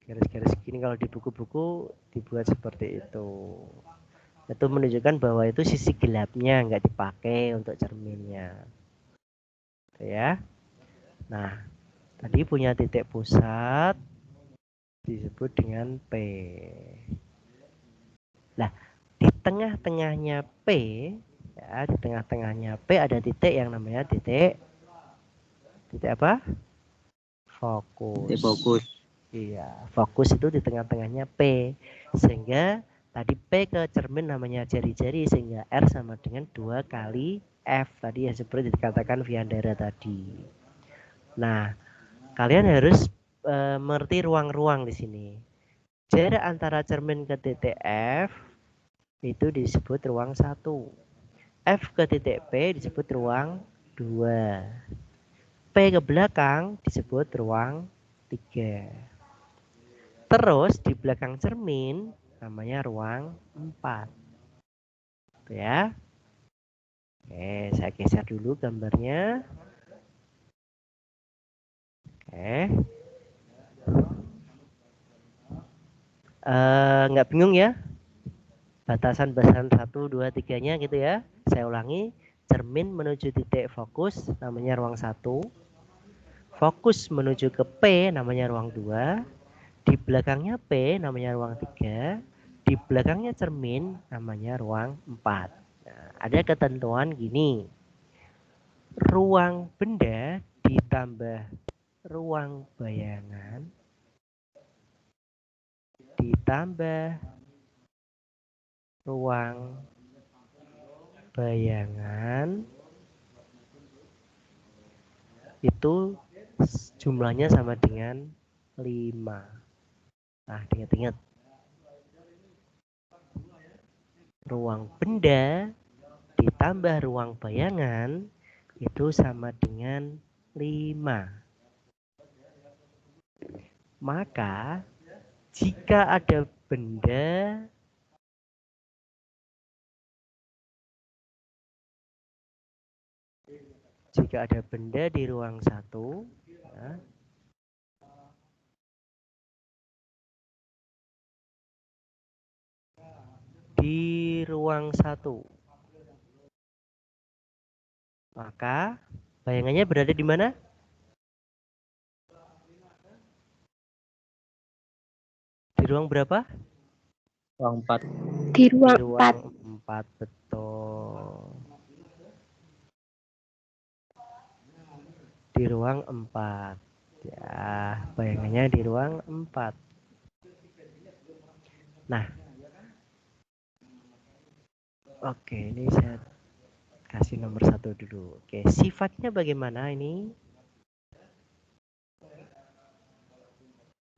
Garis-garis gini kalau di buku-buku dibuat seperti itu. Itu menunjukkan bahwa itu sisi gelapnya, nggak dipakai untuk cerminnya. Gitu ya. Nah, Tadi punya titik pusat disebut dengan P. Nah, di tengah-tengahnya P, ya, di tengah-tengahnya P ada titik yang namanya titik apa? Fokus. Titik fokus. Iya, fokus itu di tengah-tengahnya P. Sehingga tadi P ke cermin namanya jari-jari, sehingga R sama dengan 2 kali F tadi yang seperti dikatakan Viandara tadi. Nah, kalian harus mengerti ruang-ruang di sini. Jarak antara cermin ke titik F itu disebut ruang 1. F ke titik P disebut ruang 2. P ke belakang disebut ruang 3. Terus di belakang cermin namanya ruang 4. Ya. Oke, saya geser dulu gambarnya. Oke. Nggak bingung ya? Batasan-batasan 1, 2, 3-nya gitu ya. Saya ulangi. Cermin menuju titik fokus namanya ruang 1. Fokus menuju ke P namanya ruang 2. Di belakangnya P namanya ruang 3. Di belakangnya cermin namanya ruang 4. Nah, ada ketentuan gini. Ruang benda ditambah ruang bayangan ditambah ruang bayangan itu jumlahnya sama dengan 5. Nah, ingat-ingat. Ruang benda ditambah ruang bayangan itu sama dengan 5. Maka jika ada benda di ruang 1, ya, di ruang 1, maka bayangannya berada di mana? Di ruang berapa? Ruang 4. Di Di ruang 4. ruang 4, betul. Di ruang 4. Ya, bayangannya di ruang 4. Nah, oke, ini saya kasih nomor 1 dulu. Oke, sifatnya bagaimana ini?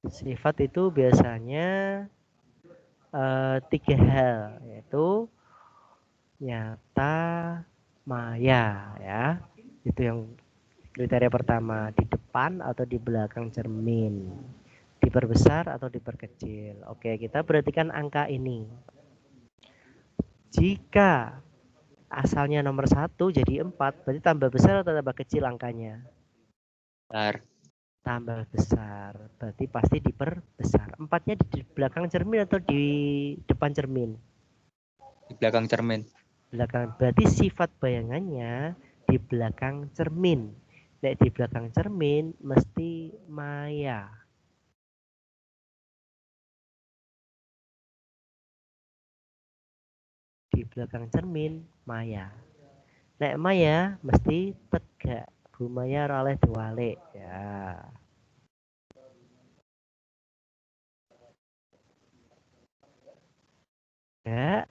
Sifat itu biasanya 3 hal, yaitu nyata, maya, ya. Itu yang kriteria pertama, di depan atau di belakang cermin, diperbesar atau diperkecil. Oke, kita perhatikan angka ini. Jika asalnya nomor 1 jadi 4, berarti tambah besar atau tambah kecil angkanya? Tambah besar, berarti pasti diperbesar. 4-nya di belakang cermin atau di depan cermin? Di belakang cermin. Belakang, berarti sifat bayangannya di belakang cermin. Nek di belakang cermin mesti maya. Di belakang cermin maya. Nek maya mesti tegak. Bu Maya oleh diwalik, ya. Ya.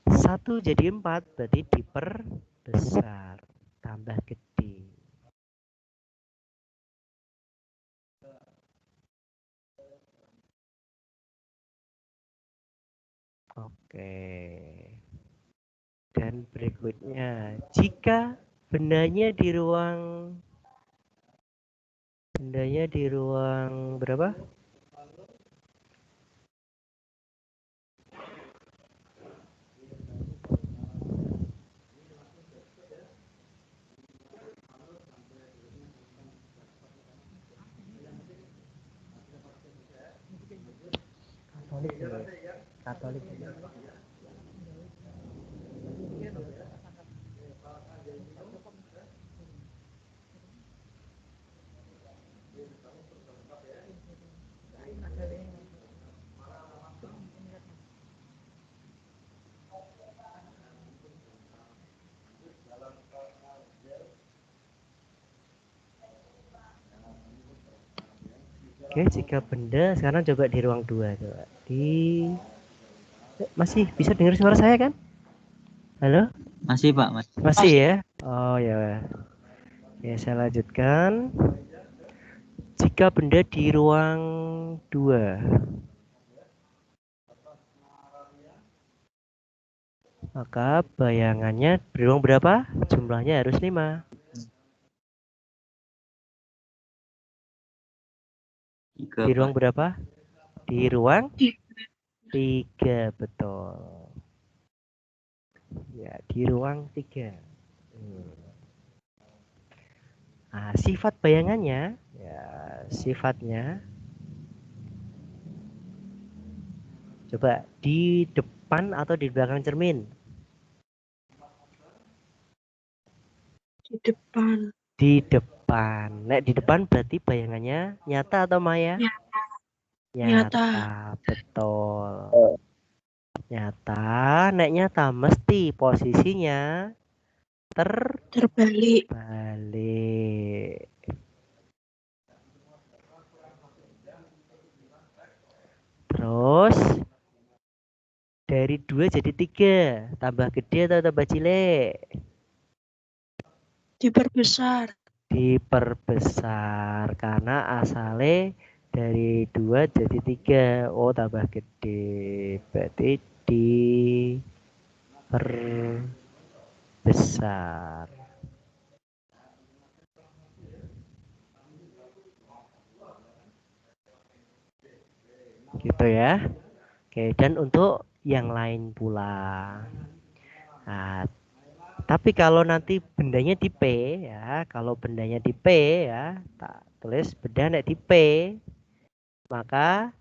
1 jadi 4 berarti diperbesar, tambah gede. Oke. Dan berikutnya, jika bendanya di ruang berapa? Katolik. Oke, jika benda sekarang coba di ruang 2 coba. Masih bisa dengar suara saya kan? Halo? Masih Pak, Mas. Masih ya? Oh ya. Ya, saya lanjutkan. Jika benda di ruang 2, maka bayangannya di ruang berapa? Jumlahnya harus 5. Tiga, Di ruang Pak. berapa? Di ruang 3, betul. Ya, di ruang 3. Nah, sifat bayangannya, ya, sifatnya coba di depan atau di belakang cermin? Di depan. Di depan. Nek di depan berarti bayangannya nyata atau maya? Nyata. Nyata, betul. Nyata, nek nyata mesti posisinya Terbalik. terbalik. Terus dari 2 jadi 3, tambah gede atau tambah cilik? Diperbesar. Diperbesar karena asalnya dari 2 jadi 3. Oh, tambah gede. Berarti diperbesar. Gitu ya. Oke, dan untuk yang lain pula. Nah, tapi kalau nanti bendanya di P ya, kalau bendanya di P ya, tak tulis benda nek di P, maka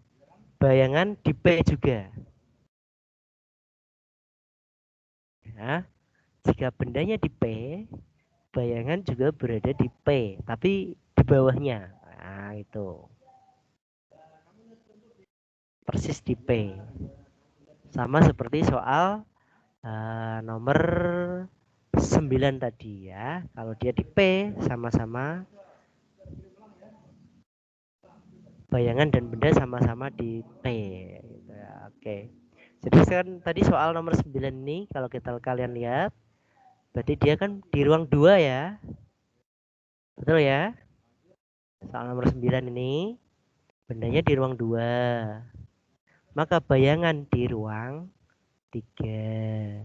bayangan di P juga. Ya, jika bendanya di P, bayangan juga berada di P, tapi di bawahnya. Nah, itu. Persis di P. Sama seperti soal nomor 9 tadi ya. Kalau dia di P sama-sama bayangan dan benda sama-sama di P gitu ya. Oke. Jadi kan tadi soal nomor 9 ini kalau kalian lihat berarti dia kan di ruang 2 ya. Betul ya? Soal nomor 9 ini bendanya di ruang 2. Maka bayangan di ruang 3.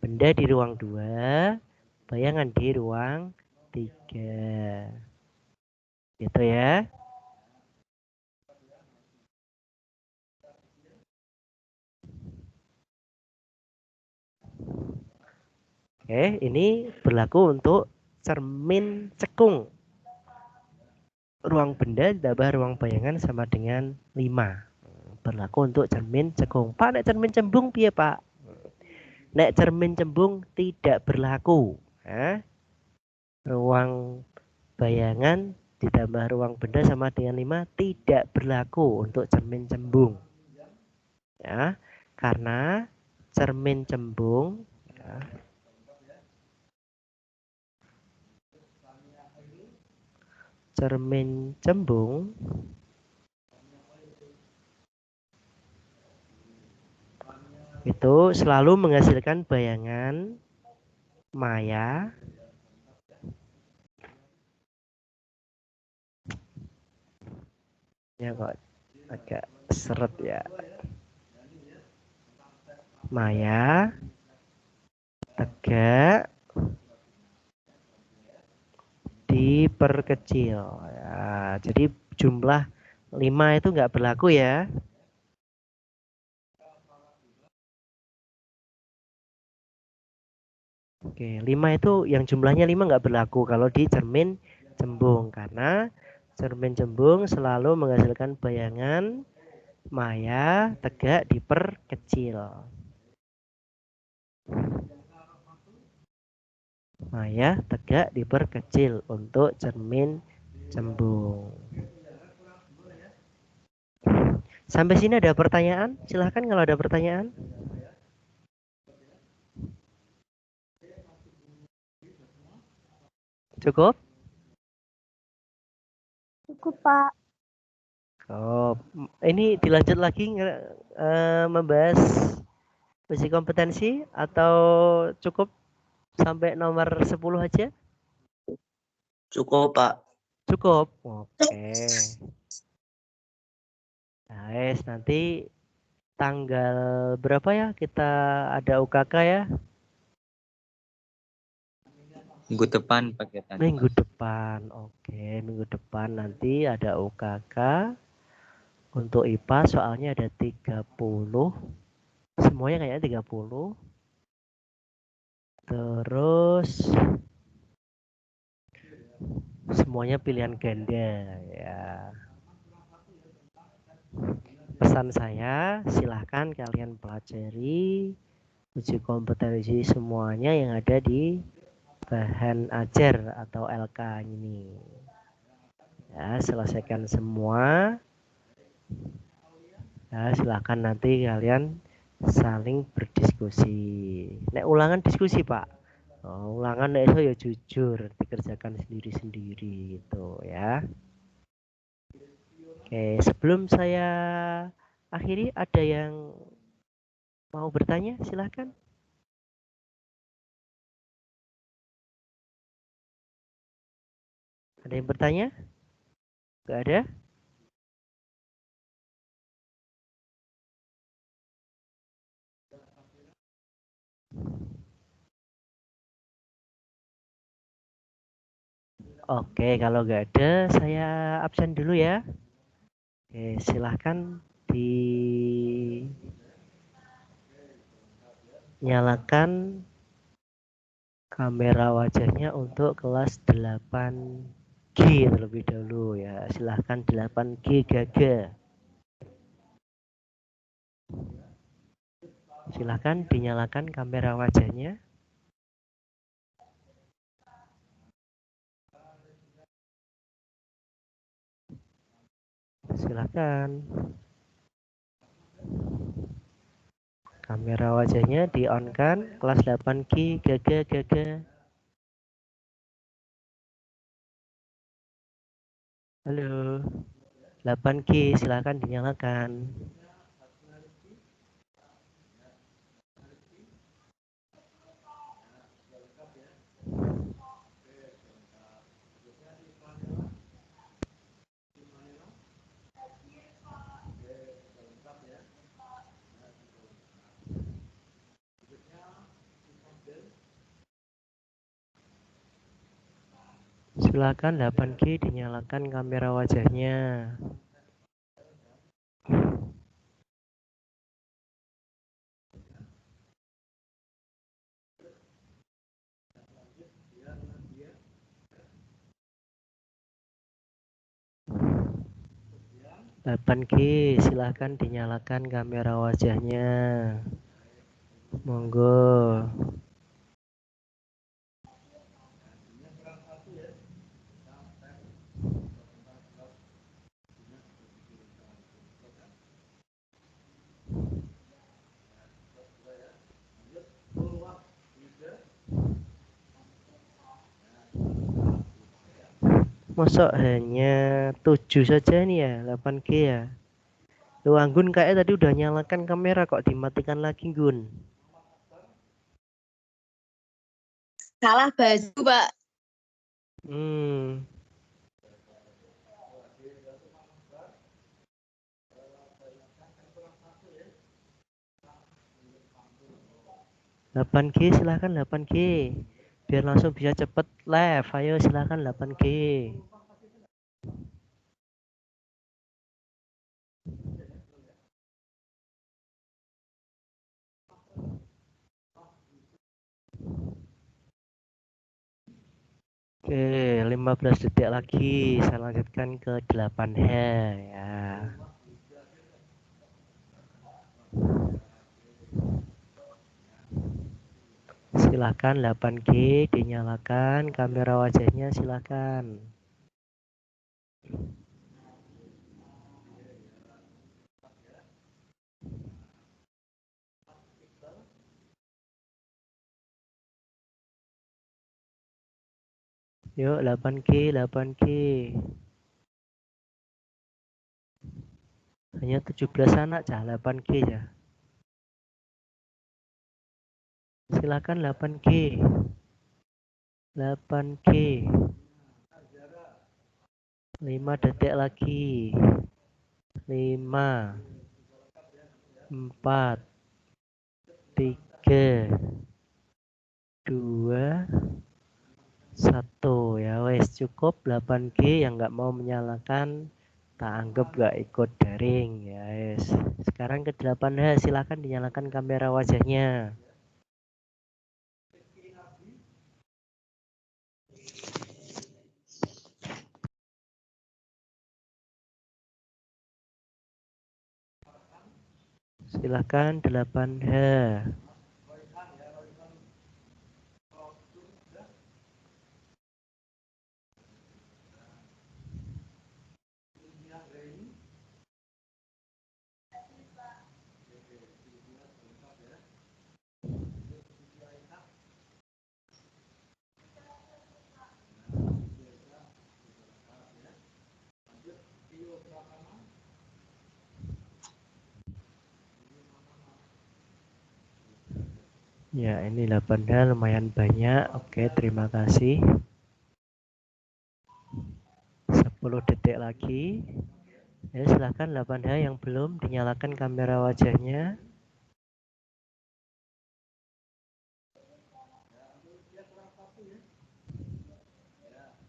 Benda di ruang 2, bayangan di ruang 3. Gitu ya. Oke, ini berlaku untuk cermin cekung. Ruang benda ditambah ruang bayangan sama dengan 5. Berlaku untuk cermin cekung. Pak, nek cermin cembung piye, Pak? Nek cermin cembung tidak berlaku. Ruang bayangan ditambah ruang benda sama dengan 5 tidak berlaku untuk cermin cembung. Ya, karena cermin cembung ya, cermin cembung itu selalu menghasilkan bayangan maya ya, kok agak seret ya, maya tegak diperkecil ya, jadi jumlah 5 itu nggak berlaku ya. Oke, 5 itu yang jumlahnya 5 nggak berlaku kalau di cermin cembung karena cermin cembung selalu menghasilkan bayangan maya tegak diperkecil. Maya tegak diperkecil untuk cermin cembung. Sampai sini ada pertanyaan? Silahkan kalau ada pertanyaan. Cukup? Cukup, Pak. Oh, ini dilanjut lagi membahas uji kompetensi atau cukup sampai nomor 10 aja? Cukup, Pak. Cukup. Oke. Guys, nanti tanggal berapa ya kita ada UKK ya? Minggu depan paketan. Minggu depan. Oke, minggu depan nanti ada UKK. Untuk IPA soalnya ada 30. Semuanya kayaknya 30. Terus semuanya pilihan ganda ya. Pesan saya, silahkan kalian pelajari uji kompetensi semuanya yang ada di bahan ajar atau LK ini. Ya, selesaikan semua. Ya, silahkan nanti kalian saling berdiskusi. Nek ulangan diskusi, Pak. Oh, ulangan nek iso ya jujur, dikerjakan sendiri-sendiri gitu ya. Oke, sebelum saya akhiri, ada yang mau bertanya? Silahkan. Ada yang bertanya? Gak ada? Oke, kalau gak ada, saya absen dulu ya. Oke, silahkan dinyalakan kamera wajahnya untuk kelas 8G terlebih dahulu ya. Silahkan 8G Gaga. Silahkan dinyalakan kamera wajahnya. Silahkan. Kamera wajahnya di-on-kan. Kelas 8G Gaga Gaga. Halo. 8G silahkan dinyalakan. Silakan 8G dinyalakan kamera wajahnya. Delapan G silahkan dinyalakan kamera wajahnya. Monggo. Masuk hanya 7 saja nih ya, 8G ya. Lu Anggun kayak tadi udah nyalakan kamera kok dimatikan lagi, Gun. Salah baju, Pak. Hmm. Delapan G silahkan 8G. Biar langsung bisa cepet live. Ayo silahkan 8G. Oke, 15 detik lagi. Saya lanjutkan ke 8H ya. Silakan 8G dinyalakan kamera wajahnya silakan. Yuk 8G 8G. Hanya 17 anak, 8G ya. Silakan 8G. 8G. 5 detik lagi. 5 4 3 2 1 ya wes cukup. 8G yang nggak mau menyalakan tak anggap nggak ikut daring ya wes. Sekarang ke 8H, silakan dinyalakan kamera wajahnya. Silakan 8H. Ya, ini 8H lumayan banyak. Oke, terima kasih. 10 detik lagi. Ya, silakan 8H yang belum dinyalakan kamera wajahnya.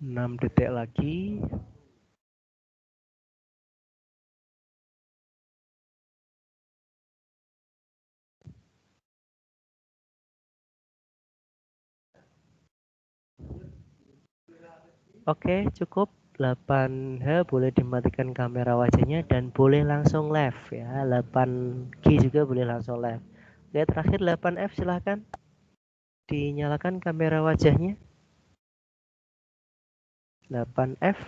6 detik lagi. Oke, cukup. 8H boleh dimatikan kamera wajahnya dan boleh langsung live ya. 8G juga boleh langsung live. Oke, terakhir 8F silahkan dinyalakan kamera wajahnya. 8F.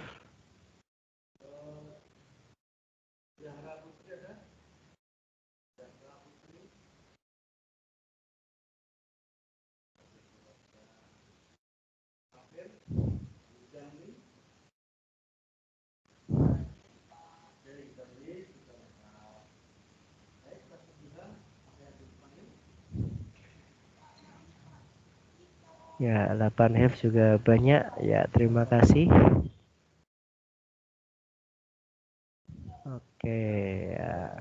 Ya, 8F juga banyak. Ya, terima kasih. Oke, ya.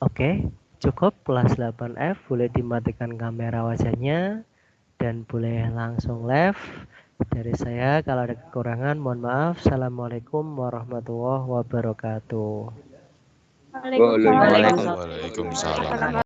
Oke, cukup kelas 8F, boleh dimatikan kamera wajahnya dan boleh langsung live. Dari saya, kalau ada kekurangan mohon maaf. Assalamualaikum warahmatullahi wabarakatuh. Waalaikumsalam. Waalaikumsalam. Waalaikumsalam.